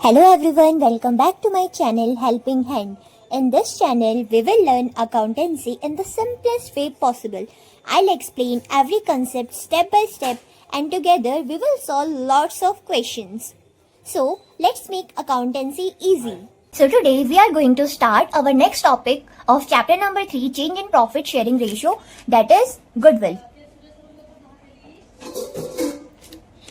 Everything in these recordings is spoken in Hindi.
Hello everyone, welcome back to my channel Helping Hand. In this channel, we will learn accountancy in the simplest way possible. I'll explain every concept step by step and together we will solve lots of questions. So, let's make accountancy easy. So today we are going to start our next topic of chapter number 3, change in profit sharing ratio, that is goodwill.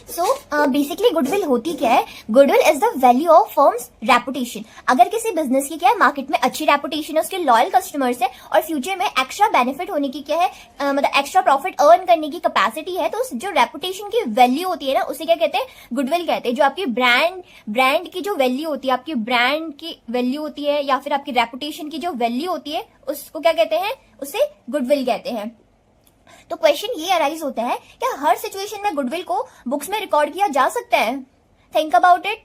So basically goodwill होती क्या है? Goodwill is the value of firms reputation. अगर किसी बिजनेस की क्या है मार्केट में अच्छी रेपुटेशन है, उसके लॉयल कस्टमर्स है और फ्यूचर में एक्स्ट्रा बेनिफिट होने की क्या है मतलब एक्स्ट्रा प्रॉफिट अर्न करने की कैपेसिटी है, तो जो रेपुटेशन की वैल्यू होती है ना उसे क्या कहते हैं? गुडविल कहते हैं. जो आपकी ब्रांड की जो वैल्यू होती है, आपकी ब्रांड की वैल्यू होती है या फिर आपकी रेपुटेशन की जो वैल्यू होती है उसको क्या कहते हैं? उसे गुडविल कहते हैं. तो क्वेश्चन ये अराइज होता है, क्या हर सिचुएशन में गुडविल को बुक्स में रिकॉर्ड किया जा सकता है? Think about it.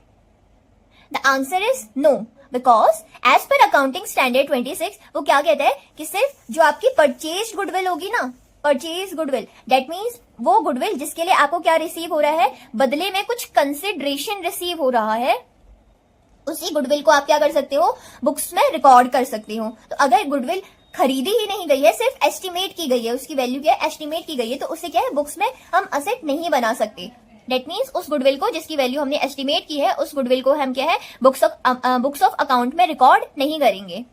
The answer is no, because as per accounting standard 26 वो क्या कहता है कि सिर्फ जो आपकी परचेज गुडविल होगी ना, परचेज गुडविल, दैट मीन्स वो गुडविल जिसके लिए आपको क्या रिसीव हो रहा है, बदले में कुछ कंसिडरेशन रिसीव हो रहा है, उसी गुडविल को आप क्या कर सकते हो? बुक्स में रिकॉर्ड कर सकते हो. तो अगर गुडविल खरीदी ही नहीं गई है, सिर्फ एस्टिमेट की गई है, उसकी वैल्यू क्या है? एस्टिमेट की गई है, तो उसे क्या है? बुक्स में हम असेट नहीं बना सकते. दैट मीन्स उस गुडविल को जिसकी वैल्यू हमने एस्टिमेट की है, उस गुडविल को हम क्या है? बुक्स ऑफ अकाउंट में रिकॉर्ड नहीं करेंगे.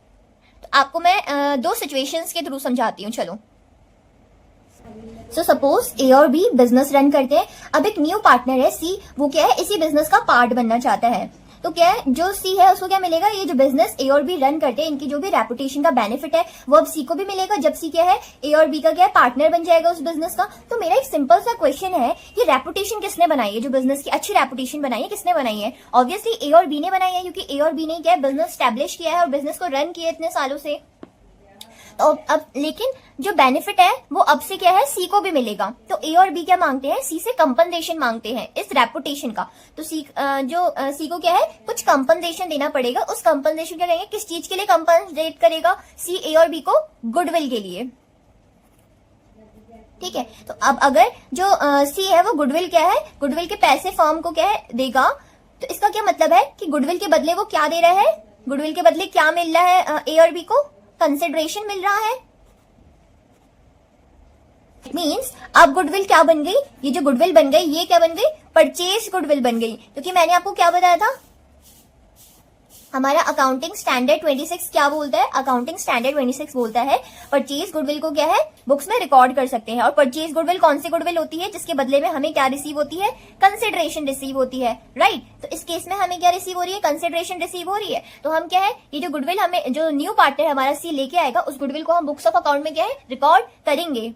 तो आपको मैं दो सिचुएशंस के थ्रू समझाती हूँ. चलो, सो सपोज ए और बी बिजनेस रन करते हैं. अब एक न्यू पार्टनर है सी, वो क्या है? इसी बिजनेस का पार्ट बनना चाहता है. तो क्या है, जो सी है उसको क्या मिलेगा? ये जो बिजनेस ए और बी रन करते हैं इनकी जो भी रेपुटेशन का बेनिफिट है वो अब सी को भी मिलेगा, जब सी क्या है? ए और बी का क्या है? पार्टनर बन जाएगा उस बिजनेस का. तो मेरा एक सिंपल सा क्वेश्चन है, ये रेपुटेशन किसने बनाई है? जो बिजनेस की अच्छी रेपुटेशन बनाई है किसने बनाई है? ऑब्वियसली ए और बी ने बनाई है, क्योंकि ए और बी ने क्या है? बिजनेस स्टैब्लिश किया है और बिजनेस को रन किया इतने सालों से. तो अब लेकिन जो बेनिफिट है वो अब से क्या है? सी को भी मिलेगा. तो ए और बी क्या मांगते हैं? सी से कंपनसेशन मांगते हैं इस रेपुटेशन का. तो सी सी को क्या है? कुछ कंपनसेशन देना पड़ेगा. उस कंपनसेशन क्या करेंगे? किस चीज के लिए कंपनसेट करेगा सी ए और बी को? गुडविल के लिए. ठीक है. तो अब अगर जो सी है वो गुडविल क्या है? गुडविल के पैसे फर्म को क्या है? देगा. तो इसका क्या मतलब है कि गुडविल के बदले वो क्या दे रहा है? गुडविल के बदले क्या मिल रहा है ए और बी को? कंसिडरेशन मिल रहा है. मीन्स अब गुडविल क्या बन गई? ये जो गुडविल बन गई ये क्या बन गई? परचेज गुडविल बन गई. क्योंकि मैंने आपको क्या बताया था, हमारा अकाउंटिंग स्टैंडर्ड 26 क्या बोलता है? अकाउंटिंग स्टैंडर्ड 26 बोलता है परचेज गुडविल को क्या है? बुक्स में रिकॉर्ड कर सकते हैं. और परचेज गुडविल कौन सी गुडविल होती है? जिसके बदले में हमें क्या रिसीव होती है? कंसिडरेशन रिसीव होती है. राइट. तो इस केस में हमें क्या रिसीव हो रही है? कंसिडरेशन रिसीव हो रही है. तो हम क्या है, ये जो गुडविल हमें जो न्यू पार्टनर हमारा सी लेके आएगा उस गुडविल को हम बुक्स ऑफ अकाउंट में क्या है? रिकॉर्ड करेंगे.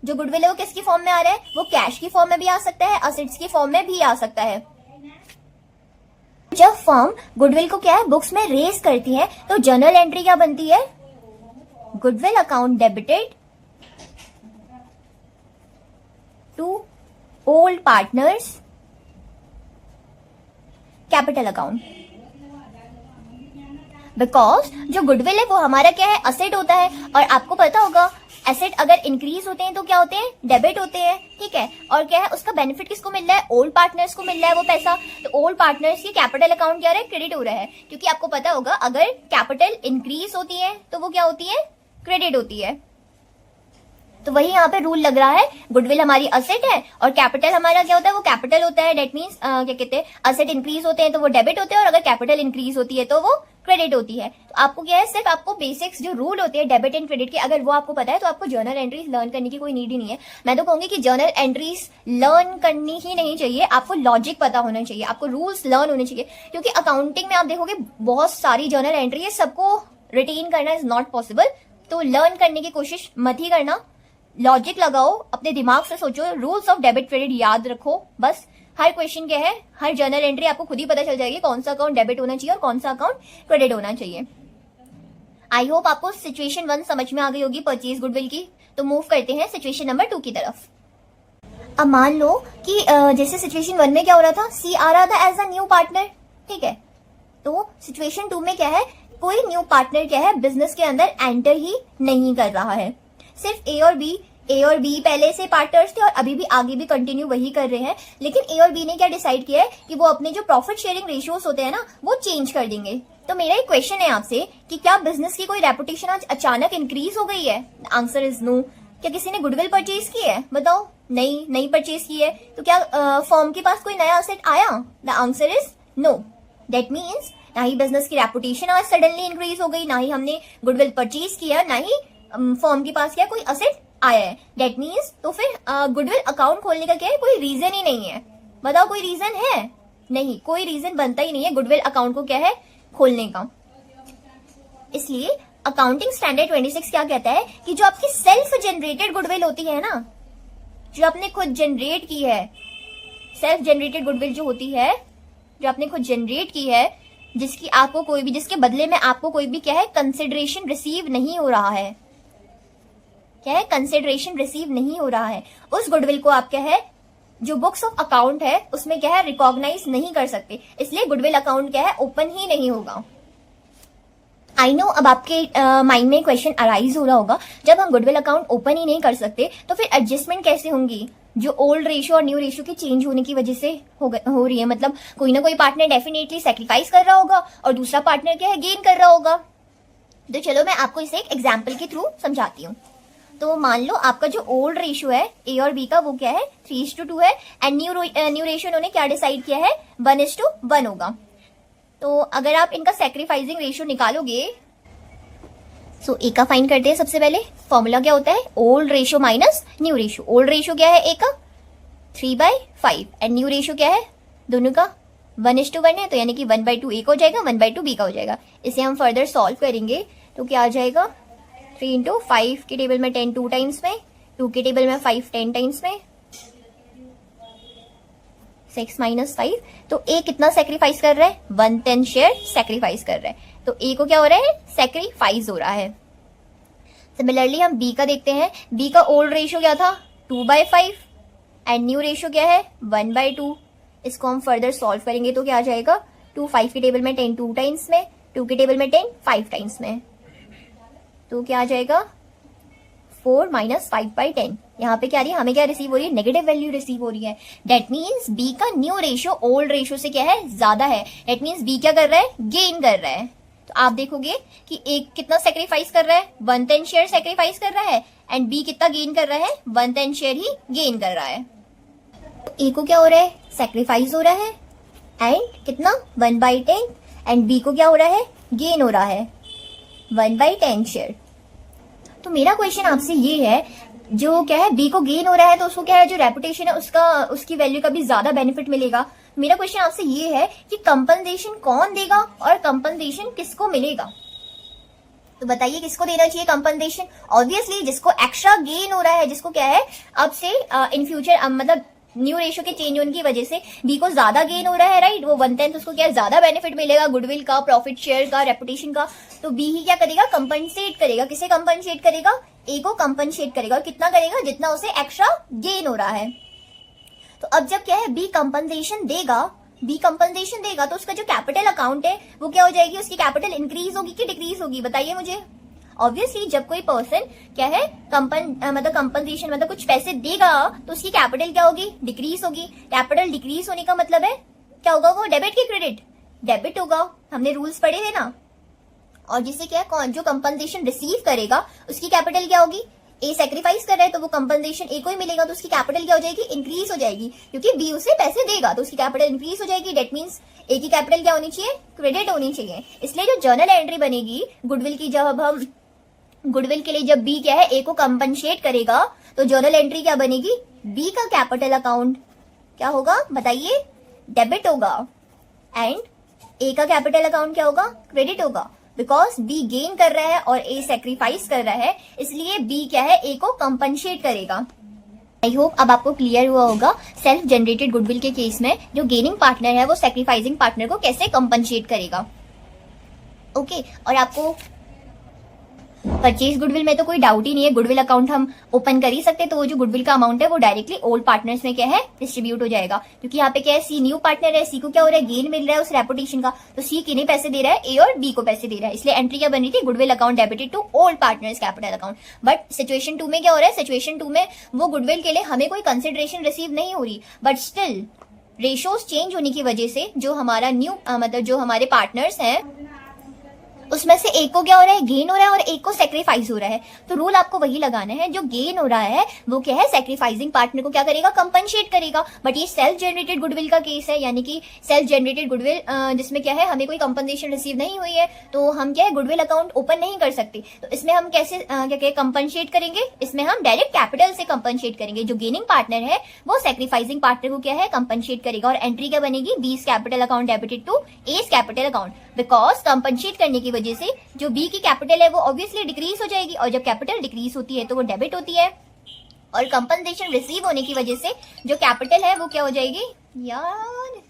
जो गुडविल है वो किसकी फॉर्म में आ रहा है? वो कैश की फॉर्म में भी आ सकता है, असेट्स की फॉर्म में भी आ सकता है. जब फर्म गुडविल को क्या है? बुक्स में रेज करती है तो जर्नल एंट्री क्या बनती है? Goodwill account debited to old partners capital account. Because जो गुडविल है वो हमारा क्या है? असेट होता है. और आपको पता होगा एसेट अगर इंक्रीज होते हैं तो क्या होते हैं? डेबिट होते हैं. ठीक है. और क्या है उसका बेनिफिट किसको मिल रहा है? ओल्ड पार्टनर्स को मिल रहा है वो पैसा. तो ओल्ड पार्टनर्स की कैपिटल अकाउंट क्या है? क्रेडिट हो रहा है. क्योंकि आपको पता होगा अगर कैपिटल इंक्रीज होती है तो वो क्या होती है? क्रेडिट होती है. तो वही यहाँ पे रूल लग रहा है. गुडविल हमारी असेट है और कैपिटल हमारा क्या होता है? वो कैपिटल होता है. डेट मीन्स क्या कहते हैं? असेट इंक्रीज होते हैं तो वो डेबिट होते हैं और अगर कैपिटल इंक्रीज होती है तो वो क्रेडिट होती है. तो आपको क्या है? सिर्फ आपको बेसिक्स जो रूल होते हैं डेबिट एंड क्रेडिट के, अगर वो आपको पता है तो आपको जर्नल एंट्रीज लर्न करने की कोई नीड ही नहीं है. मैं तो कहूंगी कि जर्नल एंट्रीज लर्न करनी ही नहीं चाहिए. आपको लॉजिक पता होना चाहिए, आपको रूल्स लर्न होने चाहिए. क्योंकि अकाउंटिंग में आप देखोगे बहुत सारी जर्नल एंट्री है, सबको रिटेन करना इज नॉट पॉसिबल. तो लर्न करने की कोशिश मत ही करना. लॉजिक लगाओ, अपने दिमाग से सोचो, रूल्स ऑफ डेबिट क्रेडिट याद रखो. बस हर क्वेश्चन क्या है, हर जर्नल एंट्री आपको खुद ही पता चल जाएगी कौन सा अकाउंट डेबिट होना चाहिए और कौन सा अकाउंट क्रेडिट होना चाहिए. आई होप आपको सिचुएशन 1 समझ में आ गई होगी परचेज गुडविल की. तो मूव करते हैं सिचुएशन नंबर 2 की तरफ. अब मान लो कि जैसे सिचुएशन 1 में क्या हो रहा था? सी आ रहा था एज अ न्यू पार्टनर. ठीक है. तो सिचुएशन 2 में क्या है? कोई न्यू पार्टनर क्या है? बिजनेस के अंदर एंटर ही नहीं कर रहा है. सिर्फ ए और बी ए और बी पहले से पार्टनर्स थे और अभी भी आगे भी कंटिन्यू वही कर रहे हैं, लेकिन ए और बी ने क्या डिसाइड किया है कि वो अपने जो प्रॉफिट शेयरिंग रेशियोज होते हैं ना वो चेंज कर देंगे। तो मेरा एक क्वेश्चन है आपसे कि क्या बिजनेस की कोई रेपुटेशन आज अचानक इंक्रीज हो गई है? Answer is no. क्या किसी ने गुडविल परचेज की है? बताओ। नहीं परचेज की है। तो क्या फर्म के पास कोई नया असेट आया? The answer is no. That means ना ही बिजनेस की रेपुटेशन आज सडनली इंक्रीज हो गई, ना ही हमने गुडविल परचेज किया, ना ही फर्म के पास क्या कोई असेट आया है। दैट मीन्स तो फिर गुडविल अकाउंट खोलने का क्या है? कोई रीजन ही नहीं है। बताओ कोई रीजन है? नहीं, कोई रीजन बनता ही नहीं है गुडविल अकाउंट को क्या है खोलने का। इसलिए अकाउंटिंग स्टैंडर्ड 26 क्या कहता है कि जो आपकी सेल्फ जनरेटेड गुडविल होती है ना, जो आपने खुद जनरेट की है, सेल्फ जनरेटेड गुडविल जो होती है, जो आपने खुद जनरेट की है, जिसकी आपको कोई भी, जिसके बदले में आपको कोई भी क्या है कंसिडरेशन रिसीव नहीं हो रहा है, क्या है कंसिडरेशन रिसीव नहीं हो रहा है, उस गुडविल को आप क्या है जो बुक्स ऑफ अकाउंट है उसमें क्या है रिकॉग्नाइज नहीं कर सकते। इसलिए गुडविल अकाउंट क्या है ओपन ही नहीं होगा। आई नो अब आपके माइंड में क्वेश्चन अराइज हो रहा होगा, जब हम गुडविल अकाउंट ओपन ही नहीं कर सकते तो फिर एडजस्टमेंट कैसे होंगी जो ओल्ड रेशियो और न्यू रेशियो के चेंज होने की वजह से हो रही है? मतलब कोई ना कोई पार्टनर डेफिनेटली सेक्रीफाइस कर रहा होगा और दूसरा पार्टनर क्या है गेन कर रहा होगा। तो चलो मैं आपको इसे एक एग्जाम्पल के थ्रू समझाती हूँ। तो मान लो आपका जो ओल्ड रेशियो है ए और बी का वो क्या है 3:2 है, एंड न्यू रेशियो उन्होंने क्या डिसाइड किया है 1:1 होगा। तो अगर आप इनका सेक्रीफाइसिंग रेशियो निकालोगे, सो ए का फाइंड करते हैं सबसे पहले। फॉर्मूला क्या होता है old ratio minus new ratio. Old ratio क्या है ए का 3/5 एंड न्यू रेशियो क्या है दोनों का 1:1 है, तो यानी कि 1/2 ए का हो जाएगा, 1/2 बी का हो जाएगा। इसे हम फर्दर सॉल्व करेंगे तो क्या आ जाएगा 3 × 5 के टेबल में 10 2 टाइम्स में, 2 के टेबल में 5 10 टाइम्स में, 6 - 5। तो ए कितना सेक्रीफाइस कर रहा है 1/10 शेयर सेक्रीफाइस कर रहा है, तो ए को क्या हो रहा है सेक्रीफाइस हो रहा है। सिमिलरली हम बी का देखते हैं। बी का ओल्ड रेशियो क्या था 2/5 एंड न्यू रेशियो क्या है 1/2। इसको हम फर्दर सॉल्व करेंगे तो क्या आ जाएगा 2 5 के टेबल में 10 2 टाइम्स में, 2 के टेबल में 10 5 टाइम्स में, तो क्या आ जाएगा 4 - 5/10। यहाँ पे क्या आ रही है हमें क्या रिसीव हो रही है नेगेटिव वैल्यू रिसीव हो रही है। दैट मीन्स बी का न्यू रेशियो ओल्ड रेशियो से क्या है ज्यादा है। दैट मीन्स बी क्या कर रहा है गेन कर रहा है। तो आप देखोगे कि एक कितना सेक्रीफाइस कर रहा है 1/10 शेयर सेक्रीफाइस कर रहा है, एंड बी कितना गेन कर रहा है 1/10 शेयर ही गेन कर रहा है। तो ए को क्या हो रहा है सेक्रीफाइस हो रहा है एंड कितना 1/10, एंड बी को क्या हो रहा है गेन हो रहा है 1/10 शेयर। तो मेरा क्वेश्चन आपसे ये है जो क्या है बी को गेन हो रहा है तो उसको क्या है जो रेपुटेशन है उसकी वैल्यू का भी ज्यादा बेनिफिट मिलेगा। मेरा क्वेश्चन आपसे ये है कि कंपनसेशन कौन देगा और कंपनसेशन किसको मिलेगा? तो बताइए किसको देना चाहिए कंपनसेशन? ऑब्वियसली जिसको एक्स्ट्रा गेन हो रहा है, जिसको क्या है अब से इन फ्यूचर मतलब न्यू रेशियो के चेंज होने की वजह से बी को ज्यादा गेन हो रहा है, राइट? वो 1/10 उसको क्या ज्यादा बेनिफिट मिलेगा गुडविल का, प्रॉफिट शेयर का, रेपुटेशन का। तो बी ही क्या करेगा कंपनसेट करेगा। किसे कंपनसेट करेगा? ए को कंपनसेट करेगा। और कितना करेगा? जितना उसे एक्स्ट्रा गेन हो रहा है। तो अब जब क्या है बी कंपनसेशन देगा तो उसका जो कैपिटल अकाउंट है वो क्या हो जाएगी? उसकी कैपिटल इंक्रीज होगी कि डिक्रीज होगी? बताइए मुझे। ऑब्वियसली जब कोई पर्सन क्या है कंपनसेशन मतलब कुछ पैसे देगा तो उसकी कैपिटल क्या होगी डिक्रीज होगी। कैपिटल डिक्रीज होने का मतलब है क्या होगा वो डेबिट की क्रेडिट? डेबिट होगा। हमने रूल्स पढ़े थे ना। और जिसे क्या है जो कंपनसेशन रिसीव करेगा उसकी कैपिटल क्या होगी? ए सेक्रीफाइस कर रहा है तो वो कंपनसेशन ए को ही मिलेगा, तो उसकी कैपिटल क्या हो जाएगी इंक्रीज हो जाएगी, क्योंकि बी उसे पैसे देगा तो उसकी कैपिटल इंक्रीज हो जाएगी। डेट मीन्स ए की कैपिटल क्या होनी चाहिए क्रेडिट होनी चाहिए। इसलिए जो जर्नल एंट्री बनेगी गुडविल की, जब हम गुडविल के लिए जब बी क्या है ए को कंपनसेट करेगा तो जर्नल एंट्री क्या बनेगी? बी का कैपिटल अकाउंट क्या होगा बताइए? डेबिट होगा। एंड ए का कैपिटल अकाउंट क्या होगा? क्रेडिट होगा। बिकॉज बी गेन कर रहा है और ए सेक्रीफाइस कर रहा है, इसलिए बी क्या है ए को कंपनसेट करेगा। आई होप अब आपको क्लियर हुआ होगा सेल्फ जनरेटेड गुडविल के केस में जो गेनिंग पार्टनर है वो सेक्रीफाइसिंग पार्टनर को कैसे कंपनसेट करेगा। ओके और परचेज गुडविल में तो कोई डाउट ही नहीं है, गुडविल अकाउंट हम ओपन कर ही सकते, तो वो जो गुडविल का अमाउंट है वो डायरेक्टली ओल्ड पार्टनर्स में क्या है डिस्ट्रीब्यूट हो जाएगा, क्योंकि यहाँ पे क्या है सी न्यू पार्टनर है, सी को क्या हो रहा है गेन मिल रहा है उस रेपुटेशन का, तो सी किन्हें पैसे दे रहा है, ए और बी को पैसे दे रहा है, इसलिए एंट्री क्या बन रही थी, goodwill account debited to old partners capital account. But situation 2 में क्या हो रहा है, सिचुएशन 2 में वो गुडविल के लिए हमें कोई कंसिडरेशन रिसीव नहीं हो रही, बट स्टिल रेशोज चेंज होने की वजह से जो हमारा न्यू मतलब जो हमारे पार्टनर्स हैं उसमें से एक को क्या हो रहा है गेन हो रहा है और एक को सेक्रीफाइस हो रहा है, तो रूल आपको वही लगाना है, जो गेन हो रहा है वो क्या है सेक्रीफाइसिंग पार्टनर को क्या करेगा कंपनसेट करेगा। बट ये सेल्फ जनरेटेड गुडविल का केस है, यानी कि सेल्फ जनरेटेड गुडविल जिसमें क्या है हमें कोई कंपनसेशन रिसीव नहीं हुई है, तो हम क्या है गुडविल अकाउंट ओपन नहीं कर सकते, तो इसमें हम कैसे क्या कहते कंपनसेट करेंगे, इसमें हम डायरेक्ट कैपिटल से कंपनसेट करेंगे, जो गेनिंग पार्टनर है वो सेक्रीफाइसिंग पार्टनर को क्या है कंपनसेट करेगा, और एंट्री क्या बनेगी B's capital account debited to S capital account, because compensate करने की वजह से जो बी की कैपिटल है वो ऑब्वियसली डिक्रीज हो जाएगी, और जब कैपिटल डिक्रीज होती है तो वो डेबिट होती है, और कंपनसेशन रिसीव होने की वजह से जो कैपिटल है वो क्या हो जाएगी यार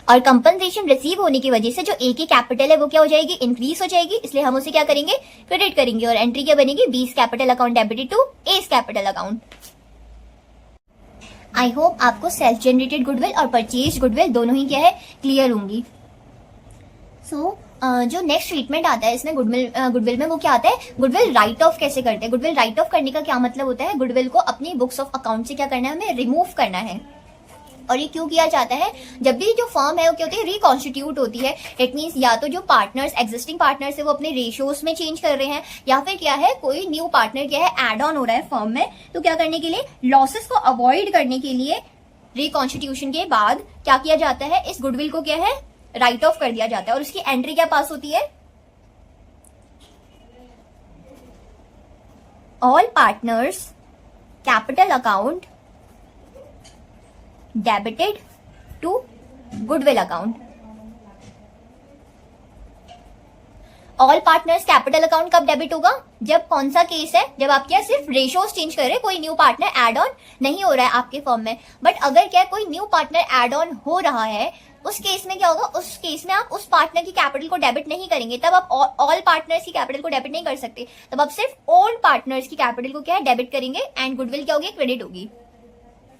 और कंपनसेशन रिसीव होने की वजह से जो ए की कैपिटल है वो क्या हो जाएगी इंक्रीज हो जाएगी, इसलिए हम उसे क्या करेंगे क्रेडिट करेंगे, और एंट्री क्या बनेगी B's capital account debited to S capital account. I hope आपको सेल्फ जनरेटेड गुडविल और परचेज गुडविल दोनों ही क्या है क्लियर होंगी। सो जो नेक्स्ट ट्रीटमेंट आता है इसमें गुडविल में वो क्या आता है, गुडविल राइट ऑफ कैसे करते हैं। गुडविल राइट ऑफ करने का क्या मतलब होता है, गुडविल को अपनी बुक्स ऑफ अकाउंट से क्या करना है हमें रिमूव करना है, और ये क्यों किया जाता है, जब भी जो फर्म है वो क्या होती है रिकॉन्स्टिट्यूट होती है, इट मीन्स या तो जो पार्टनर्स एग्जिस्टिंग पार्टनर्स है वो अपने रेशियोज में चेंज कर रहे हैं, या फिर क्या है कोई न्यू पार्टनर क्या है एड ऑन हो रहा है फर्म में, तो क्या करने के लिए लॉसेस को अवॉइड करने के लिए रिकॉन्स्टिट्यूशन के बाद क्या किया जाता है, इस गुडविल को क्या है राइट ऑफ कर दिया जाता है, और उसकी एंट्री क्या पास होती है, all partners capital account debited to goodwill account. All partners capital account कब डेबिट होगा, जब कौन सा केस है, जब आप क्या सिर्फ रेशियोज चेंज कर रहे हैं, कोई न्यू पार्टनर एड ऑन नहीं हो रहा है आपके फर्म में। बट अगर क्या कोई न्यू पार्टनर एड ऑन हो रहा है, उस केस में क्या होगा, उस केस में आप उस पार्टनर की कैपिटल को डेबिट नहीं करेंगे, तब आप ऑल पार्टनर्स की कैपिटल को डेबिट नहीं कर सकते, तब आप सिर्फ ओल्ड पार्टनर्स की कैपिटल को क्या है डेबिट करेंगे, एंड गुडविल क्या होगी क्रेडिट होगी।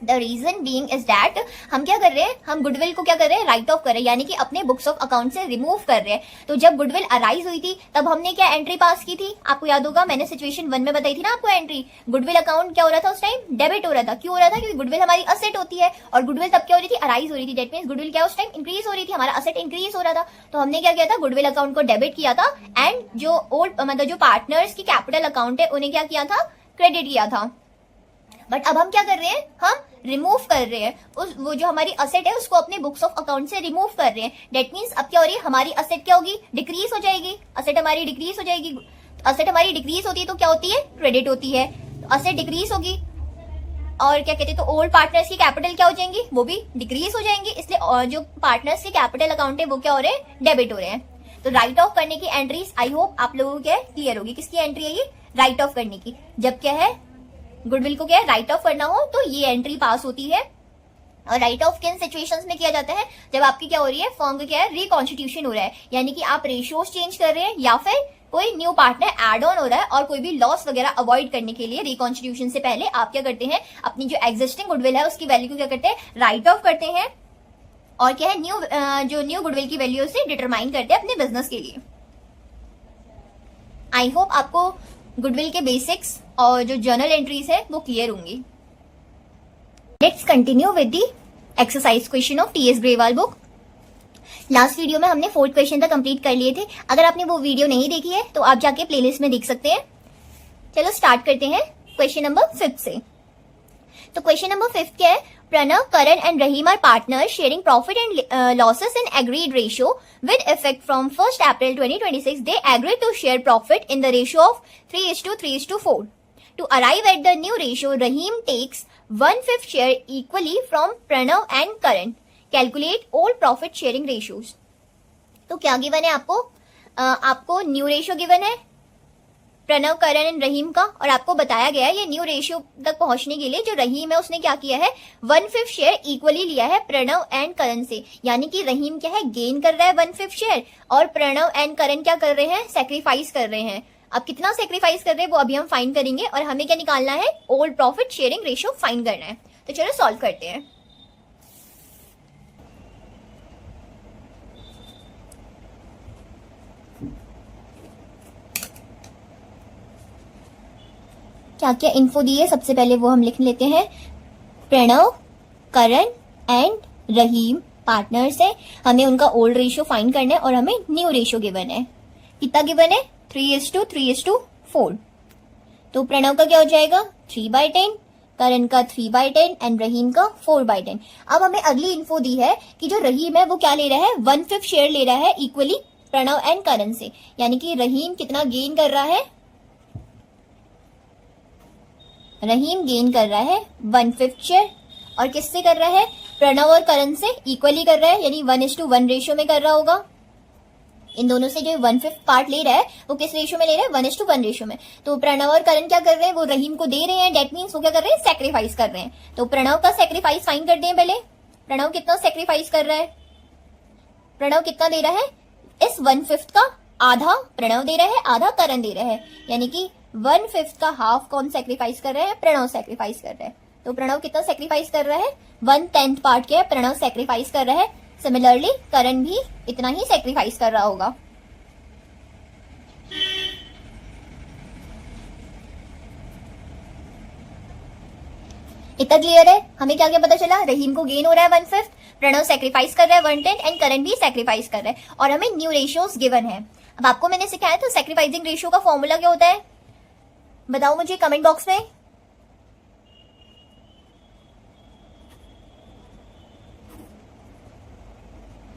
The reason being is that हम क्या कर रहे हैं, हम गुडविल को क्या कर रहे हैं राइट ऑफ कर रहे हैं, यानी कि अपने बुक्स ऑफ अकाउंट से रिमूव कर रहे हैं। तो जब गुडविल अराइज हुई थी तब हमने क्या एंट्री पास की थी, आपको याद होगा मैंने सिचुएशन 1 में बताई थी ना आपको एंट्री, गुडविल अकाउंट क्या हो रहा था उस टाइम डेबिट हो रहा था, क्यों हो रहा था, क्योंकि गुडविल हमारी असेट होती है, और गुडविल तब क्या हो रही थी अराइज हो रही थी, दैट मींस गुडविल क्या उस टाइम इंक्रीज हो रही थी, हमारा असेट इंक्रीज हो रहा था, तो हमने क्या किया था गुडविल अकाउंट को डेबिट किया था, एंड जो ओल्ड मतलब जो पार्टनर्स की कैपिटल अकाउंट है उन्हें क्या किया था क्रेडिट किया था। बट अब हम क्या कर रहे हैं, हम रिमूव कर रहे हैं उस वो जो हमारी असेट है उसको अपने बुक्स ऑफ अकाउंट से रिमूव कर रहे हैं, डेट मीन्स अब क्या हो रही है हमारी असेट क्या होगी डिक्रीज हो जाएगी, असेट हमारी डिक्रीज हो जाएगी, असेट हमारी डिक्रीज होती है तो क्या होती है क्रेडिट होती है, असेट डिक्रीज होगी और क्या कहते हैं तो ओल्ड पार्टनर्स की कैपिटल क्या हो जाएंगी वो भी डिक्रीज हो जाएंगी, इसलिए जो पार्टनर्स की कैपिटल अकाउंट है वो क्या हो रहे हैं डेबिट हो रहे हैं। तो राइट ऑफ करने की एंट्रीज आई होप आप लोगों को क्या क्लियर होगी, किसकी एंट्री है ये राइट ऑफ करने की, जब क्या है गुडविल को क्या है राइट ऑफ करना हो तो ये एंट्री पास होती है। और राइट ऑफ किन सिचुएशंस में किया जाता है, जब आपकी क्या हो रही है फर्म का क्या है रिकॉन्स्टिट्यूशन हो रहा है, यानी कि आप रेशियोज चेंज कर रहे हैं या फिर कोई न्यू पार्टनर एड ऑन हो रहा है, और कोई भी लॉस वगैरह अवॉइड करने के लिए रिकॉन्स्टिट्यूशन से पहले आप क्या करते हैं अपनी जो एग्जिस्टिंग गुडविल है उसकी वैल्यू को क्या करते हैं राइट ऑफ करते हैं, और क्या है जो न्यू गुडविल की वैल्यू से डिटरमाइन करते हैं अपने बिजनेस के लिए। आई होप आपको गुडविल के बेसिक्स और जो जर्नल एंट्रीज है वो क्लियर होंगी। Let's continue with the exercise question of TS Grewal book. Last video में हमने 4th क्वेश्चन तक कंप्लीट कर लिए थे, अगर आपने वो वीडियो नहीं देखी है तो आप जाके प्लेलिस्ट में देख सकते हैं। चलो स्टार्ट करते हैं क्वेश्चन नंबर 5 से। तो क्वेश्चन नंबर 5 क्या है, Pranav, Karan and Rahim are partners sharing profit and losses in agreed ratio with effect from 1st April 2026. They agreed to share profit in the ratio of 3:3:4. To arrive at the new ratio, Rahim takes 1/5 share equally from Pranav and Karan. Calculate all profit sharing ratios. तो क्या गिवन है आपको न्यू रेशियो गिवन है, प्रणव, करण एंड रहीम का, और आपको बताया गया है ये न्यू रेशियो तक पहुंचने के लिए जो रहीम है उसने क्या किया है, 1/5 शेयर इक्वली लिया है प्रणव एंड करण से। यानी कि रहीम क्या है, गेन कर रहा है 1/5 शेयर, और प्रणव एंड करण क्या कर रहे हैं, सेक्रीफाइस कर रहे हैं। अब कितना सेक्रीफाइस कर रहे हैं वो अभी हम फाइंड करेंगे, और हमें क्या निकालना है, old profit sharing ratio find करना है। तो चलो सॉल्व करते हैं। क्या क्या इन्फो दी है सबसे पहले वो हम लिख लेते हैं। Pranav, Karan and Rahim partners है, हमें उनका ओल्ड रेशियो फाइंड करना है और हमें न्यू रेशियो गिवन है। कितना गिवन है, 3:3:4। तो प्रणव का क्या हो जाएगा, 3/10, करण का 3/10 एंड रहीम का 4/10। अब हमें अगली इन्फो दी है कि जो रहीम है वो क्या ले रहा है, 1/5 शेयर ले रहा है इक्वली प्रणव एंड करण से। यानी कि रहीम कितना गेन कर रहा है, रहीम गेन कर रहा है 1/5 शेयर, और किससे कर रहा है, प्रणव और करण से इक्वली कर रहा है, यानी 1:1 रेशियो में कर रहा होगा। इन दोनों से जो 1/5 पार्ट ले रहा है वो किस रेशियो में ले रहा है, 1:1 रेशियो में। तो प्रणव और करण क्या कर रहे हैं, वो रहीम को दे रहे हैं, डेट मीन्स वो क्या कर रहे हैं, सेक्रीफाइस कर रहे हैं। तो प्रणव का सेक्रीफाइस फाइंड करते हैं पहले। प्रणव कितना सेक्रीफाइस कर रहा है, प्रणव कितना दे रहा है, इस 1/5 का आधा प्रणव दे रहा है, आधा करण दे रहा है। यानी कि 1/5 का हाफ कौन सेक्रीफाइस कर रहा है, प्रणव सेक्रीफाइस कर रहा है। तो प्रणव कितना सेक्रीफाइस कर रहा है, 1/10 पार्ट क्या है, प्रणव सेक्रीफाइस कर रहा है। सिमिलरली करण भी इतना ही सेक्रीफाइस कर रहा होगा। इतना क्लियर है। हमें क्या क्या पता चला, रहीम को गेन हो रहा है 1/5, प्रणव सेक्रीफाइस कर रहा है 1/10 एंड करण भी सेक्रीफाइस कर रहा है, और हमें न्यू रेशियोस गिवन है। अब आपको मैंने सिखाया था सेक्रीफाइसिंग रेशियो का फॉर्मूला क्या होता है, बताओ मुझे कमेंट बॉक्स में।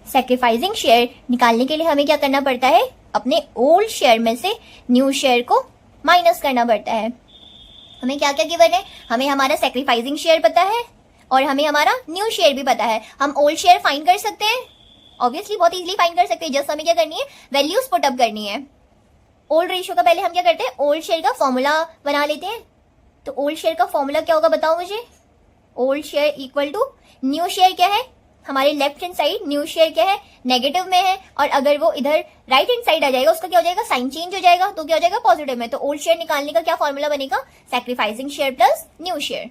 सेक्रीफाइसिंग शेयर निकालने के लिए हमें क्या करना पड़ता है, अपने ओल्ड शेयर में से न्यू शेयर को माइनस करना पड़ता है। हमें क्या क्या गिवन है, हमें हमारा सेक्रीफाइसिंग शेयर पता है और हमें हमारा न्यू शेयर भी पता है। हम ओल्ड शेयर फाइंड कर सकते हैं, ऑब्वियसली बहुत इजीली फाइंड कर सकते हैं। जस्ट हमें क्या करनी है, वैल्यूज पुट अप करनी है। ओल्ड रेशियो का पहले हम क्या करते हैं, ओल्ड शेयर का फॉर्मूला बना लेते हैं। तो ओल्ड शेयर का फॉर्मूला क्या होगा बताओ मुझे, old share equal to new share क्या है, हमारे left hand side new share क्या है, नेगेटिव में है, और अगर वो इधर राइट हैंड साइड आ जाएगा उसका क्या हो जाएगा, साइन चेंज हो जाएगा, तो क्या हो जाएगा, पॉजिटिव में। तो ओल्ड शेयर निकालने का क्या फॉर्मूला बनेगा, sacrificing share plus new share.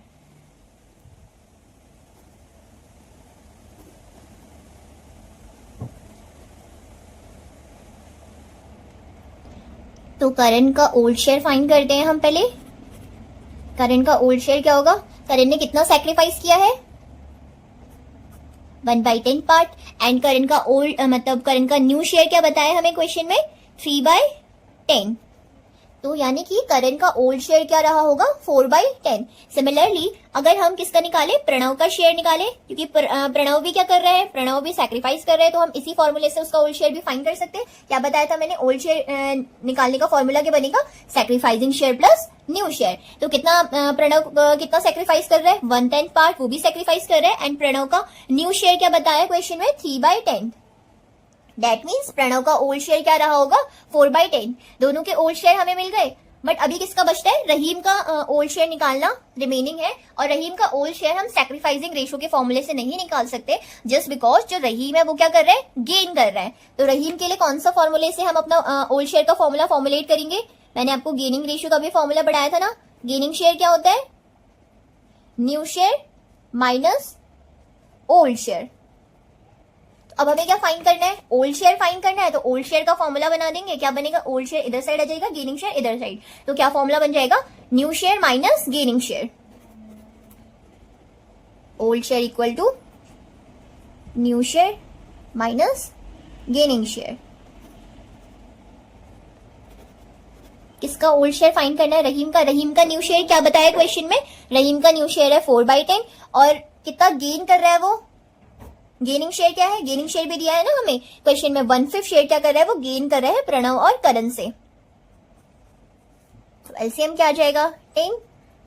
तो करण का ओल्ड शेयर फाइंड करते हैं हम पहले। करण का ओल्ड शेयर क्या होगा, करण ने कितना सैक्रिफाइस किया है, 1/10 पार्ट, एंड करण का ओल्ड मतलब करण का न्यू शेयर क्या बताया हमें क्वेश्चन में, 3/10। तो यानी कि करण का ओल्ड शेयर क्या रहा होगा, 4/10। सिमिलरली अगर हम किसका निकाले, प्रणव का शेयर निकाले, क्योंकि प्रणव भी क्या कर रहे हैं, प्रणव भी सैक्रिफाइस कर रहे हैं, तो हम इसी फॉर्मूले से उसका ओल्ड शेयर भी फाइंड कर सकते हैं। क्या बताया था मैंने, ओल्ड शेयर निकालने का फॉर्मूला क्या बनेगा, sacrificing share plus new share. तो कितना प्रणव कितना सेक्रीफाइस कर रहा है, 1/10 पार्ट, वो भी सेक्रीफाइस कर रहा है, एंड प्रणव का न्यू शेयर क्या बताया क्वेश्चन में, 3/10। दैट मीन्स प्रणव का ओल्ड शेयर क्या रहा होगा, 4/10। दोनों के ओल्ड शेयर हमें मिल गए, बट अभी किसका बचता है, रहीम का ओल्ड शेयर निकालना रिमेनिंग है। और रहीम का ओल्ड शेयर हम सैक्रिफाइसिंग रेशियो के फॉर्मूले से नहीं निकाल सकते, जस्ट बिकॉज जो रहीम है वो क्या कर रहा है, गेन कर रहा है। तो रहीम के लिए कौन सा फॉर्मूले से हम अपना ओल्ड शेयर का फॉर्मूला फॉर्मुलेट करेंगे, मैंने आपको गेनिंग रेशियो का भी फॉर्मूला बढ़ाया था ना। गेनिंग शेयर क्या होता है, new share minus old share. अब हमें क्या फाइंड करना है, ओल्ड शेयर फाइंड करना है, तो ओल्ड शेयर का फॉर्मूला बना देंगे। क्या बनेगा, ओल्ड शेयर इधर साइड आ जाएगा, गेनिंग शेयर इधर साइड, तो क्या फॉर्मूला बन जाएगा, new share minus gaining share. Old share equal to new share minus gaining share. किसका ओल्ड शेयर फाइंड करना है, रहीम का। रहीम का न्यू शेयर क्या बताया क्वेश्चन में, रहीम का न्यू शेयर है 4/10, और कितना गेन कर रहा है वो, गेनिंग शेयर क्या है, गेनिंग शेयर भी दिया है ना हमें क्वेश्चन में, 1/5 शेयर क्या कर रहा है, वो गेन कर रहा है प्रणव और करण से। तो एलसीएम क्या आ जाएगा, 10,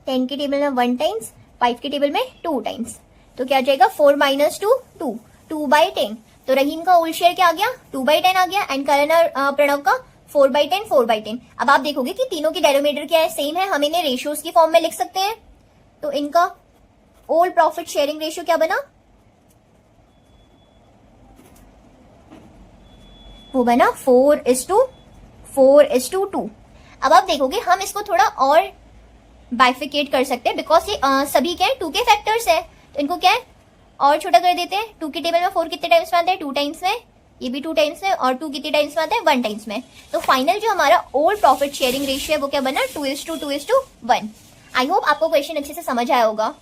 10 की टेबल में 1 टाइम्स, 5 की टेबल में 2 टाइम्स, तो क्या आ जाएगा 4 - 2 2/10। तो रहीम का ओल्ड शेयर क्या आ गया, 2/10 आ गया, एंड करण और प्रणव का 4/10 4/10। अब आप देखोगे कि तीनों की डेनोमिनेटर क्या है, सेम है, हम इन्हें रेशियोज की फॉर्म में लिख सकते हैं। तो इनका ओल्ड प्रॉफिट शेयरिंग रेशियो क्या बना, वो बना 4:2। अब आप देखोगे हम इसको थोड़ा और बाइफिकेट कर सकते हैं, बिकॉज ये सभी क्या है 2 के फैक्टर्स है, तो इनको क्या है और छोटा कर देते हैं। 2 के टेबल में 4 कितने टाइम्स में आता है, 2 टाइम्स में, ये भी 2 टाइम्स में, और 2 कितने टाइम्स में आता है, 1 टाइम्स में। तो फाइनल जो हमारा ओल्ड प्रॉफिट शेयरिंग रेशियो है वो क्या बना, 2:1। आई होप आपको क्वेश्चन अच्छे से समझ आया होगा।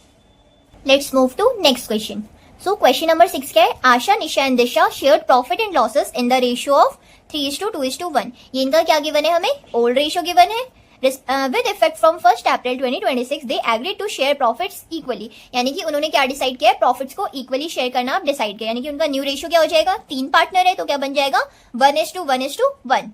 Let's move to next question. So question number 6 क्या है, Asha, Nisha and Disha shared profit and losses in the ratio of 3:2:1। ये इनका क्या गिवन है, हमें ओल्ड रेशियो गिवन है। With effect from 1 April 2026 they agree to share profits equally. यानी कि उन्होंने क्या डिसाइड किया है, प्रॉफिट्स को इक्वली शेयर करना आप डिसाइड किया। यानी कि उनका न्यू रेशियो क्या हो जाएगा, 3 पार्टनर है तो क्या बन जाएगा, 1:1:1।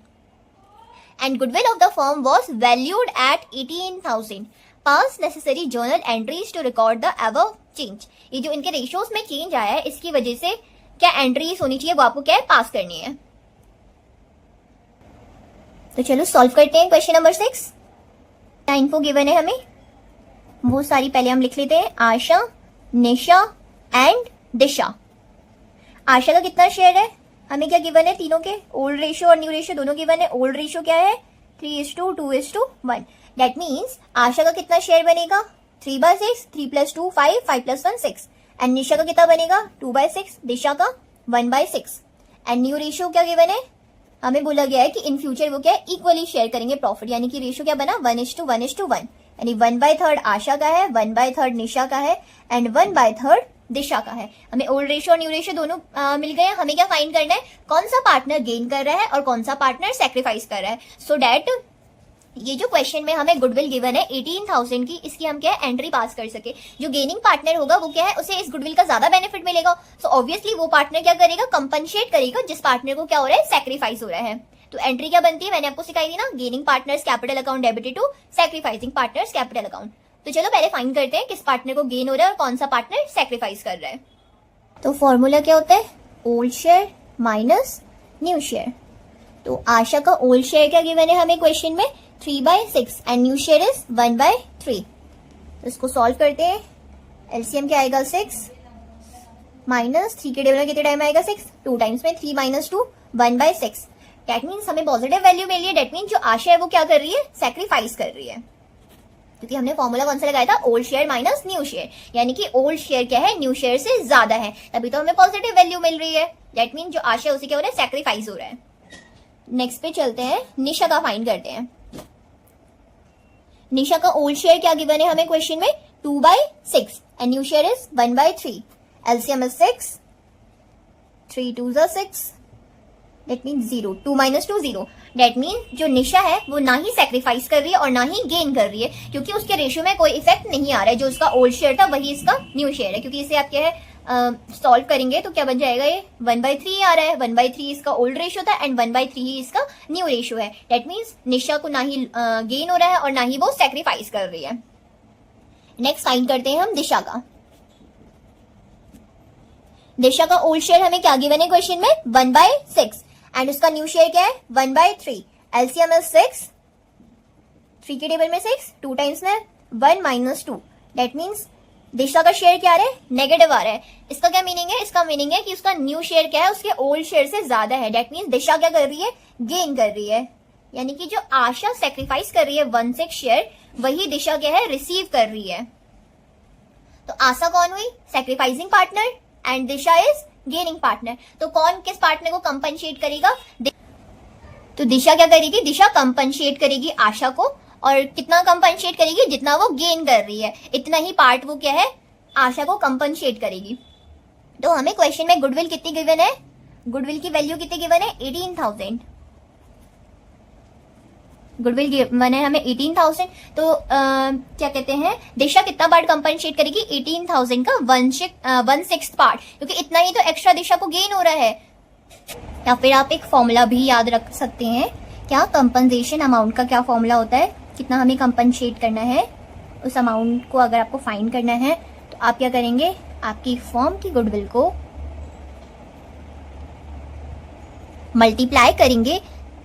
And goodwill of the firm was valued at 18,000। Pass necessary journal entries to record the above change. ये जो इनके रेशियोज में चेंज आया है इसकी वजह से क्या एंट्रीज होनी चाहिए, वो आपको क्या है पास करनी है। तो चलो सॉल्व करते हैं क्वेश्चन नंबर 6। क्या इन्फो गिवन है हमें, वो सारी पहले हम लिख लेते हैं। आशा, निशा एंड दिशा। आशा का कितना शेयर है, हमें क्या गिवन है, तीनों के ओल्ड रेशियो और न्यू रेशियो दोनों गिवन है। ओल्ड रेशियो क्या है, 3:2:1। दैट मीन्स आशा का कितना शेयर बनेगा, 3/6, 3 + 2 5, 5 + 1 6। एंड निशा का कितना बनेगा, 2/6, दिशा का 1/6। एंड न्यू रेशियो क्या गिवन है, हमें बोला गया है कि इन फ्यूचर वो क्या है इक्वली शेयर करेंगे प्रॉफिट। यानी कि रेशियो क्या बना, 1:1:1। यानी 1/3 आशा का है, 1/3 निशा का है एंड 1/3 दिशा का है। हमें ओल्ड रेशियो और न्यू रेशियो दोनों मिल गए हैं। हमें क्या फाइंड करना है, कौन सा पार्टनर गेन कर रहा है और कौन सा पार्टनर सेक्रीफाइस कर रहा है। सो डैट ये जो क्वेश्चन में हमें गुडविल गिवन है 18,000 की, इसकी हम क्या है एंट्री पास कर सके। जो गेनिंग पार्टनर होगा वो क्या है, उसे इस गुडविल का ज्यादा बेनिफिट मिलेगा। सो ऑब्वियसली वो पार्टनर क्या करेगा, कंपनसेट करेगा जिस पार्टनर को क्या हो रहा है, सेक्रीफाइस हो रहा है। तो एंट्री क्या बनती है, मैंने आपको सिखाई थी ना, gaining partners capital account debited to sacrificing partners capital account. तो चलो पहले फाइंड करते हैं किस पार्टनर को गेन हो रहा है और कौन सा पार्टनर सेक्रीफाइस कर रहा है। तो फॉर्मूला क्या होता है, old share minus new share. तो आशा का ओल्ड शेयर क्या गिवन है हमें क्वेश्चन में, 3/6 एंड न्यू शेयर इज 1/3। तो इसको सॉल्व करते हैं। एलसीएम क्या आएगा, 6 माइनस 3 के टेबल में कितने टाइम आएगा, 6, 2 टाइम्स में, 3 - 2 1/6। दैट मीन्स हमें पॉजिटिव वैल्यू मिली है। दैट मीन्स जो आशा है वो क्या कर रही है, सेक्रीफाइस कर रही है। क्योंकि हमने फॉर्मूला कौन सा लगाया था, old share minus new share. यानी कि ओल्ड शेयर क्या है, न्यू शेयर से ज्यादा है, तभी तो हमें पॉजिटिव वैल्यू मिल रही है। दैट मीन्स जो आशा है उसे क्या हो रहा है, सेक्रीफाइस हो रहा है। नेक्स्ट पे चलते हैं, निशा का फाइंड करते हैं। निशा का ओल्ड शेयर क्या गिवन है हमें क्वेश्चन में, 2/6 and new share is 1/3। LCM is 6, 3 2s are 6। That means 0, 2 - 2 0। That means जो निशा है वो ना ही सेक्रीफाइस कर रही है और ना ही गेन कर रही है, क्योंकि उसके रेशियो में कोई इफेक्ट नहीं आ रहा है। जो उसका ओल्ड शेयर था वही इसका न्यू शेयर है। क्योंकि इसे आप क्या है सॉल्व करेंगे तो क्या बन जाएगा, ये 1/3 आ रहा है। 1/3 इसका ओल्ड रेशियो था एंड 1/3 ही इसका न्यू रेशियो है। दैट मीन्स निशा को ना ही गेन हो रहा है और ना ही वो सेक्रीफाइस कर रही है। नेक्स्ट फाइंड करते हैं हम दिशा का। दिशा का ओल्ड शेयर हमें क्या गिवन है क्वेश्चन में, 1/6 एंड उसका न्यू शेयर क्या है, 1/3। एलसीएम इज 6, 3 के टेबल में 6, 2 टाइम्स में 1 - 2। दैट मीन्स दिशा का शेयर क्या आ रहा है, नेगेटिव आ रहा है। इसका क्या मीनिंग है, इसका मीनिंग है कि उसका न्यू शेयर क्या है, उसके ओल्ड शेयर से ज्यादा है। दैट मीन्स दिशा क्या कर रही है, गेन कर रही है। यानी कि जो आशा सेक्रीफाइस कर रही है 1/6 शेयर, वही दिशा क्या है, रिसीव कर रही है। तो आशा कौन हुई, sacrificing partner and Disha is gaining partner. तो कौन किस पार्टनर को कंपनसेट करेगा, तो दिशा क्या करेगी, दिशा कंपनसेट करेगी आशा को। और कितना कंपनसेट करेगी, जितना वो गेन कर रही है इतना ही पार्ट वो क्या है, आशा को कंपनसेट करेगी। तो हमें क्वेश्चन में गुडविल कितनी गिवन है, गुडविल की वैल्यू कितनी गिवन है, 18,000। गुडविल गिवन है हमें 18,000। तो क्या कहते हैं, दिशा कितना पार्ट कंपनसेट करेगी, 18,000 का 1/6 पार्ट, क्योंकि इतना ही तो एक्स्ट्रा दिशा को गेन हो रहा है। या फिर आप एक फॉर्मूला भी याद रख सकते हैं, क्या कंपनसेशन अमाउंट का क्या फॉर्मूला होता है, कितना हमें कंपनसेट करना है, उस अमाउंट को अगर आपको फाइंड करना है तो आप क्या करेंगे, आपकी फर्म की गुडविल को मल्टीप्लाई करेंगे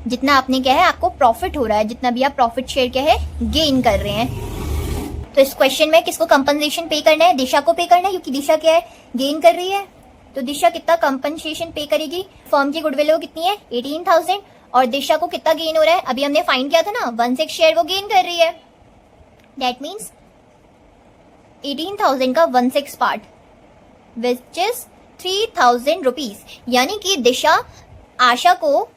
जितना आपने क्या है आपको प्रॉफिट हो रहा है, जितना भी आप प्रॉफिट शेयर क्या है गेन कर रहे हैं। तो इस क्वेश्चन में किसको कंपनसेशन पे करना है? दिशा को पे करना है, क्योंकि दिशा क्या है गेन कर रही है। तो दिशा कितना कंपनसेशन पे करेगी? फर्म की गुडविल वो कितनी है 18,000, और दिशा को कितना गेन हो रहा है अभी हमने फाइंड किया था ना 1/6 शेयर वो गेन कर रही है। दैट मीन्स 18,000 का 1/6 पार्ट विच इज 3,000 रुपीज, यानी कि दिशा आशा को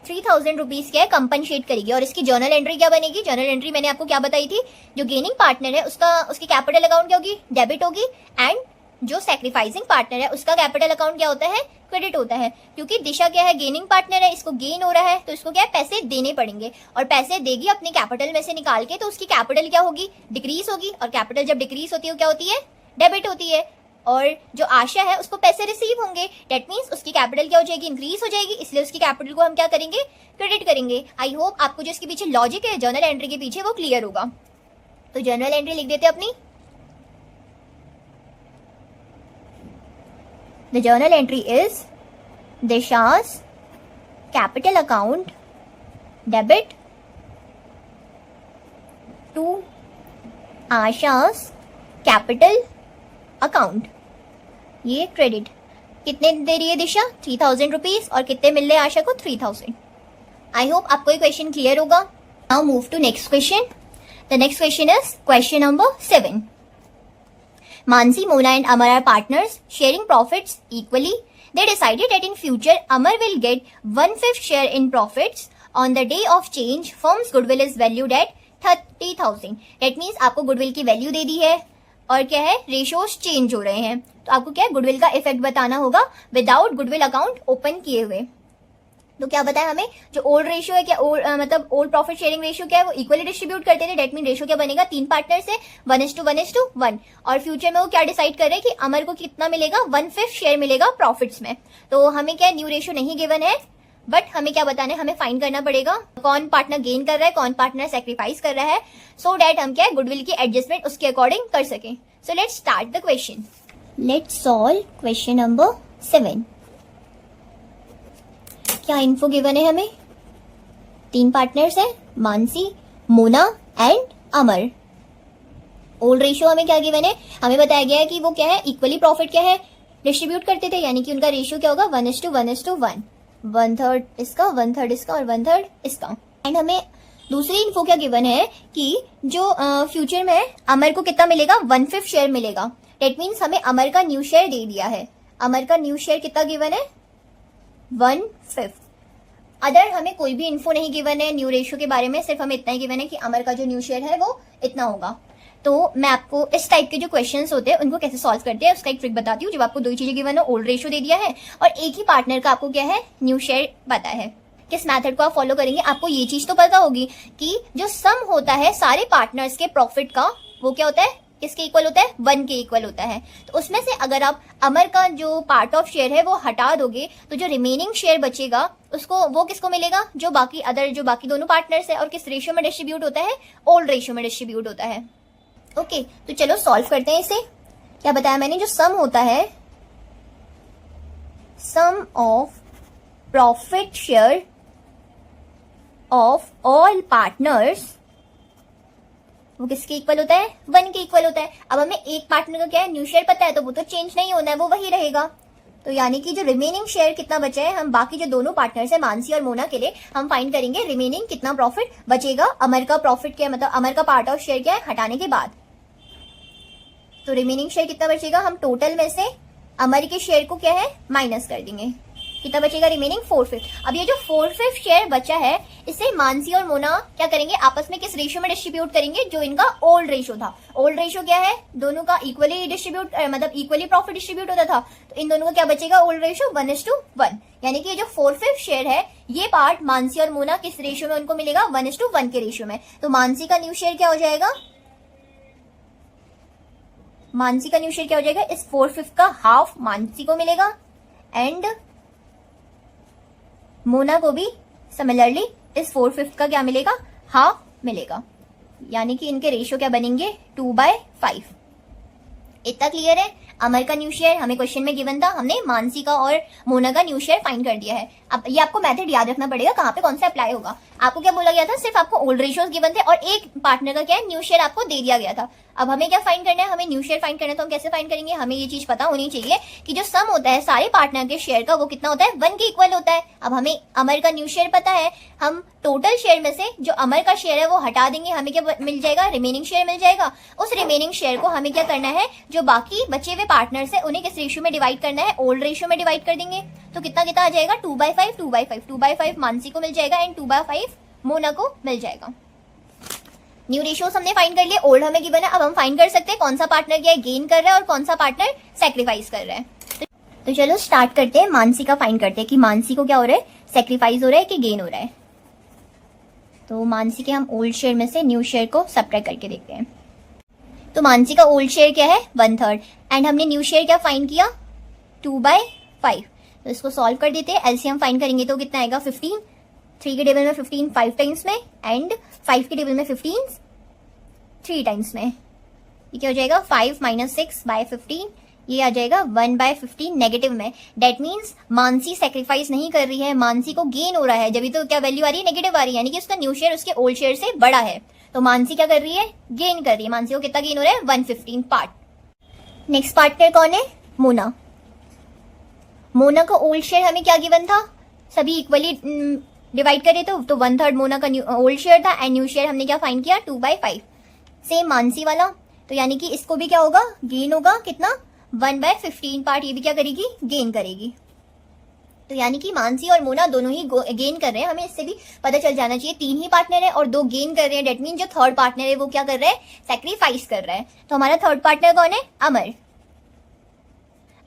3,000 रुपीज क्या है कंपनसेट करेगी। और इसकी जर्नल एंट्री क्या बनेगी? जर्नल एंट्री मैंने आपको क्या बताई थी, जो गेनिंग पार्टनर है उसकी कैपिटल अकाउंट क्या होगी? डेबिट होगी, एंड जो सैक्रिफाइसिंग पार्टनर है उसका कैपिटल अकाउंट क्या होता है? क्रेडिट होता है। क्योंकि दिशा क्या है गेनिंग पार्टनर है, इसको गेन हो रहा है तो इसको क्या है पैसे देने पड़ेंगे, और पैसे देगी अपने कैपिटल में से निकाल के, तो उसकी कैपिटल क्या होगी? डिक्रीज होगी, और कैपिटल जब डिक्रीज होती है क्या होती है? डेबिट होती है। और जो आशा है उसको पैसे रिसीव होंगे, डेट मीन्स उसकी कैपिटल क्या हो जाएगी? इंक्रीज हो जाएगी, इसलिए उसकी कैपिटल को हम क्या करेंगे? क्रेडिट करेंगे। आई होप आपको जो इसके पीछे लॉजिक है जर्नल एंट्री के पीछे वो क्लियर होगा। तो जर्नल एंट्री लिख देते अपनी। द जर्नल एंट्री इज दिशा's capital account debit to आशा's capital account। ये क्रेडिट कितने दे रही है दिशा? 3,000 रुपीज, और कितने मिल रहे हैं आशा को? 3,000। आई होप आपको ये क्वेश्चन क्लियर होगा। Now move to next question. The next question is question number 7। Mansi, Mona and Amar are partners sharing profits equally. They decided that in future Amar will get 1/5 share in profits. On the day of change, firm's goodwill is valued at 30,000. That means आपको गुडविल की वैल्यू दे दी है, और क्या है रेशियोज चेंज हो रहे हैं, तो आपको क्या है गुडविल का इफेक्ट बताना होगा विदाउट गुडविल अकाउंट ओपन किए हुए। तो क्या बताया हमें, जो ओल्ड रेशियो है क्या मतलब ओल्ड प्रॉफिट शेयरिंग रेशियो क्या है वो इक्वली डिस्ट्रीब्यूट करते थे। डेट मीन रेशियो क्या बनेगा? 3 पार्टनर से 1:1:1। और फ्यूचर में वो क्या डिसाइड कर रहे हैं कि अमर को कितना मिलेगा? 1/5 शेयर मिलेगा प्रॉफिट्स में। तो हमें क्या न्यू रेशियो नहीं गिवन है, बट हमें क्या बताना है, हमें फाइंड करना पड़ेगा कौन पार्टनर गेन कर रहा है, कौन पार्टनर सेक्रीफाइस कर रहा है, सो डैट हम क्या है गुडविल की एडजस्टमेंट उसके अकॉर्डिंग कर सके। So let's start the question. Let's solve question number 7। क्या इन्फो गिवन है हमें? 3 पार्टनर्स है, Mansi, Mona and Amar. Old ratio हमें क्या गिवन है? हमें बताया गया है कि वो क्या है इक्वली प्रॉफिट क्या है डिस्ट्रीब्यूट करते थे, यानी कि उनका रेशियो क्या होगा? 1:1:1। 1/3 इसका, 1/3 इसका और 1/3 इसका। एंड हमें दूसरी इन्फो क्या गिवन है कि जो फ्यूचर में अमर को कितना मिलेगा? 1/5 शेयर मिलेगा। डेट मीन्स हमें अमर का न्यू शेयर दे दिया है। अमर का न्यू शेयर कितना गिवन है? 1/5। अदर हमें कोई भी इन्फो नहीं गिवन है न्यू रेशियो के बारे में, सिर्फ हमें इतना ही गिवन है कि अमर का जो न्यू शेयर है वो इतना होगा। तो मैं आपको इस टाइप के जो क्वेश्चंस होते हैं उनको कैसे सॉल्व करते हैं उसका एक ट्रिक बताती हूँ। जब आपको 2 चीजें गिवन है, ओल्ड रेशियो दे दिया है और एक ही पार्टनर का आपको क्या है न्यू शेयर पता है, किस मेथड को आप फॉलो करेंगे? आपको ये चीज तो पता होगी कि जो सम होता है सारे पार्टनर्स के प्रॉफिट का वो क्या होता है? किसके इक्वल होता है? 1 के इक्वल होता है। तो उसमें से अगर आप अमर का जो पार्ट ऑफ शेयर है वो हटा दोगे तो जो रिमेनिंग शेयर बचेगा उसको वो किसको मिलेगा? जो बाकी दोनों पार्टनर्स है। और किस रेशियो में डिस्ट्रीब्यूट होता है? ओल्ड रेशियो में डिस्ट्रीब्यूट होता है। ओके, तो चलो सॉल्व करते हैं इसे। क्या बताया मैंने? जो सम होता है, sum of profit share of all partners, वो किसके इक्वल होता है? 1 के इक्वल होता है। अब हमें एक पार्टनर का क्या है न्यू शेयर पता है, तो वो तो चेंज नहीं होना है, वो वही रहेगा। तो यानी कि जो रिमेनिंग शेयर कितना बचा है, हम बाकी जो दोनों पार्टनर्स है मानसी और मोना के लिए हम फाइंड करेंगे रिमेनिंग कितना प्रॉफिट बचेगा। अमर का प्रॉफिट क्या मतलब अमर का पार्ट ऑफ शेयर क्या है हटाने के बाद। तो रिमेनिंग शेयर कितना बचेगा? हम टोटल में से अमर के शेयर को क्या है माइनस कर देंगे। कितना बचेगा? रिमेनिंग 4/5। अब ये जो 4/5 शेयर बचा है इसे मानसी और मोना क्या करेंगे आपस में किस रेशियो में डिस्ट्रीब्यूट करेंगे? जो इनका ओल्ड रेशियो था। ओल्ड रेशियो क्या है? दोनों का इक्वली डिस्ट्रीब्यूट मतलब इक्वली प्रॉफिट डिस्ट्रीब्यूट होता था। तो इन दोनों का क्या बचेगा? Old ratio 1:1। यानी कि ये जो 4/5 शेयर है ये पार्ट मानसी और मोना किस रेशियो में उनको मिलेगा? 1:1 के रेशियो में। तो मानसी का न्यू शेयर क्या हो जाएगा? मानसी का न्यू शेयर क्या हो जाएगा? इस 4/5 का हाफ मानसी को मिलेगा एंड मोना को भी सिमिलरली इस 4/5 का क्या मिलेगा? हाफ मिलेगा। यानी कि इनके रेशियो क्या बनेंगे? 2/5। इतना क्लियर है? अमर का न्यू शेयर हमें क्वेश्चन में गिवन था, हमने मानसी का और मोना का न्यू शेयर फाइंड कर दिया है। अब ये आपको मेथड याद रखना पड़ेगा कहाँ पे कौन सा अप्लाई होगा। आपको क्या बोला गया था? सिर्फ आपको ओल्ड रेशियोज गिवन थे और एक पार्टनर का क्या है न्यू शेयर आपको दे दिया गया था। अब हमें क्या फाइंड करना है? हमें न्यू शेयर फाइंड करना है। तो हम कैसे फाइंड करेंगे? हमें ये चीज पता होनी चाहिए कि जो सम होता है सारे पार्टनर के शेयर का वो कितना होता है? 1 के इक्वल होता है। अब हमें अमर का न्यू शेयर पता है, हम टोटल शेयर में से जो अमर का शेयर है वो हटा देंगे, हमें क्या मिल जाएगा? रिमेनिंग शेयर मिल जाएगा। उस रिमेनिंग शेयर को हमें क्या करना है? जो बाकी बचे हुए पार्टनर्स है उन्हें किस रेशियो में डिवाइड करना है? ओल्ड रेशियो में डिवाइड कर देंगे। तो कितना कितना आ जाएगा? 2/5 2/5 2/5 मानसी को मिल जाएगा एंड 2/5 मोना को मिल जाएगा। न्यू रेशियोस हमने फाइंड कर लिए, ओल्ड हमें गिवन है। अब हम फाइंड कर सकते हैं कौन सा पार्टनर क्या है गेन कर रहा है और कौन सा पार्टनर सेक्रीफाइस कर रहा है। तो चलो स्टार्ट करते हैं, मानसी का फाइंड करते हैं कि मानसी को क्या हो रहा है? सेक्रीफाइस हो रहा है कि गेन हो रहा है। तो मानसी के हम ओल्ड शेयर में से न्यू शेयर को सब्ट्रैक्ट करके देखते हैं। तो मानसी का ओल्ड शेयर क्या है? 1/3 एंड हमने न्यू शेयर क्या फाइंड किया? 2/5। तो इसको सॉल्व कर देते हैं, एलसीएम फाइंड करेंगे तो कितना आएगा? 15। 3 के टेबल में 15 5 टाइम्स में एंड 5 के टेबल में 15 3 टाइम्स में। ये क्या हो जाएगा? 5 - 6/15। ये आ जाएगा 1/15 नेगेटिव में। डेट मीन्स मानसी सेक्रीफाइस नहीं कर रही है, मानसी को गेन हो रहा है। जब तो क्या वैल्यू आ रही है? नेगेटिव आ रही है, यानी कि उसका न्यू शेयर उसके ओल्ड शेयर से बड़ा है। तो मानसी क्या कर रही है? गेन कर रही है। मानसी को कितना गेन हो रहा है? 115 पार्ट। नेक्स्ट पार्टनर कौन है? मोना। मोना का ओल्ड शेयर हमें क्या गिवन था? सभी इक्वली डिवाइड करे तो 1/3 मोना का ओल्ड शेयर था एंड न्यू शेयर हमने क्या फाइंड किया? 2/5। सेम मानसी वाला, तो यानी कि इसको भी क्या होगा? गेन होगा। कितना? 1/15 पार्ट। ये भी क्या करेगी? गेन करेगी। तो यानी कि मानसी और मोना दोनों ही गेन कर रहे हैं। हमें इससे भी पता चल जाना चाहिए 3 ही पार्टनर है और 2 गेन कर रहे हैं। डेट मीन जो थर्ड पार्टनर है वो क्या कर रहा है? सेक्रीफाइस कर रहा है। तो हमारा थर्ड पार्टनर कौन है? अमर।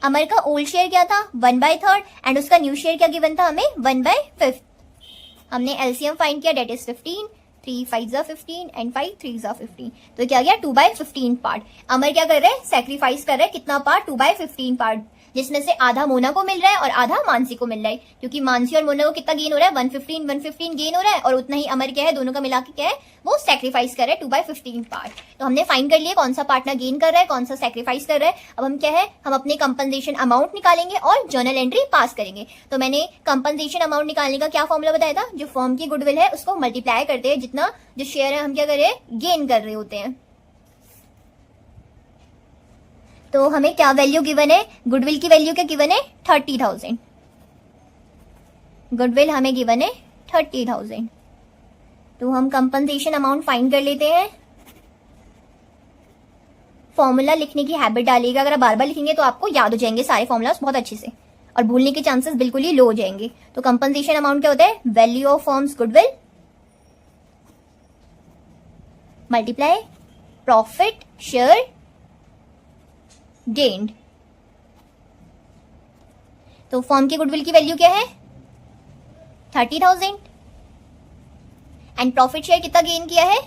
अमर का ओल्ड शेयर क्या था? 1/3 एंड उसका न्यू शेयर क्या गिवन था हमें? 1/5। हमने एलसीएम फाइंड किया, डेट इज 15। 3 5 15 एंड 5 3 15। तो क्या गया? 2/15 पार्ट। अमर क्या कर रहे हैं? सेक्रीफाइस कर रहे हैं। कितना पार्ट? 2/15 पार्ट, जिसमें से आधा मोना को मिल रहा है और आधा मानसी को मिल रहा है। क्योंकि मानसी और मोना को कितना गेन हो रहा है? 115 गेन हो रहा है और उतना ही अमर क्या है? दोनों का मिला के क्या है? वो सेक्रीफाइस कर रहे हैं 2/15 पार्ट। तो हमने फाइंड कर लिया कौन सा पार्टनर गेन कर रहा है, कौन सा सेक्रीफाइस कर रहा है। अब हम क्या है? हम अपने कंपनसेशन अमाउंट निकालेंगे और जर्नल एंट्री पास करेंगे। तो मैंने कंपनसेशन अमाउंट निकालने का क्या फॉर्मूला बताया था? जो फर्म की गुडविल है उसको मल्टीप्लाई करते हैं, जितना जो शेयर है हम क्या कर रहे हैं? गेन कर रहे होते हैं। तो हमें क्या वैल्यू गिवन है? गुडविल की वैल्यू क्या गिवन है? 30,000। गुडविल हमें गिवन है 30,000। तो हम कंपनसेशन अमाउंट फाइंड कर लेते हैं। फॉर्मूला लिखने की हैबिट डालिएगा, अगर आप बार बार लिखेंगे तो आपको याद हो जाएंगे सारे फॉर्मूलास बहुत अच्छे से और भूलने के चांसेस बिल्कुल ही लो हो जाएंगे। तो कंपनसेशन अमाउंट क्या होता है? Value of firms goodwill multiply profit share gained. तो फर्म की गुडविल की वैल्यू क्या है? 30,000 एंड प्रॉफिट शेयर कितना गेन किया है?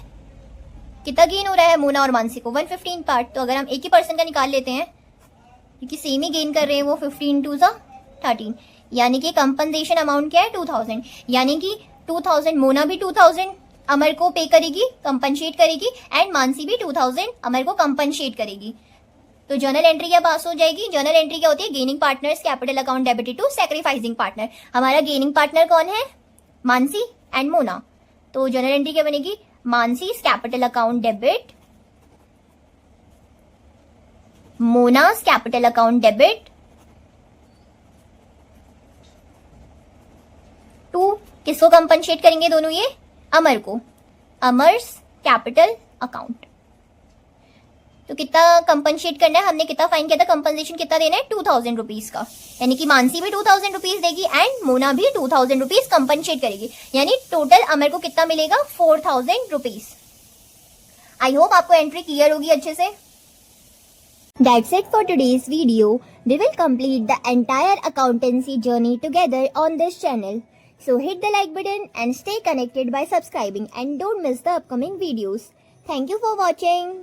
कितना गेन हो रहा है मोना और मानसी को? 115 पार्ट। तो अगर हम एक ही पर्सन का निकाल लेते हैं क्योंकि सेम ही गेन कर रहे हैं वो, 15 2 13, यानी कि कंपनसेशन अमाउंट क्या है? 2000। यानी कि 2000 मोना भी 2000 अमर को पे करेगी, कंपनसेट करेगी एंड मानसी भी 2000 अमर को कंपनसेट करेगी। तो जर्नल एंट्री क्या पास हो जाएगी? जर्नल एंट्री क्या होती है? Gaining partners capital account debited to sacrificing partner. हमारा गेनिंग पार्टनर कौन है? मानसी एंड मोना। तो जर्नल एंट्री क्या बनेगी? Mansi capital account debit, Mona's capital account debit to किसको कंपनसेट करेंगे दोनों ये? अमर को, अमर्स कैपिटल अकाउंट। तो कितना कंपनसेट करना है? हमने कितना फाइन किया था? कंपनसेशन कितना देना है? 2000 रुपीज का, यानी कि मानसी भी 2000 रुपीज देगी एंड मोना भी 2000 रुपीज कंपनसेट करेगी। यानी टोटल अमर को कितना मिलेगा? 4000 रुपीज। आई होप आपको एंट्री क्लियर होगी अच्छे से। That's it for today's video. We will complete the entire accountancy journey together on this channel. So hit the like button and stay connected by subscribing and don't miss the upcoming videos. Thank you for watching.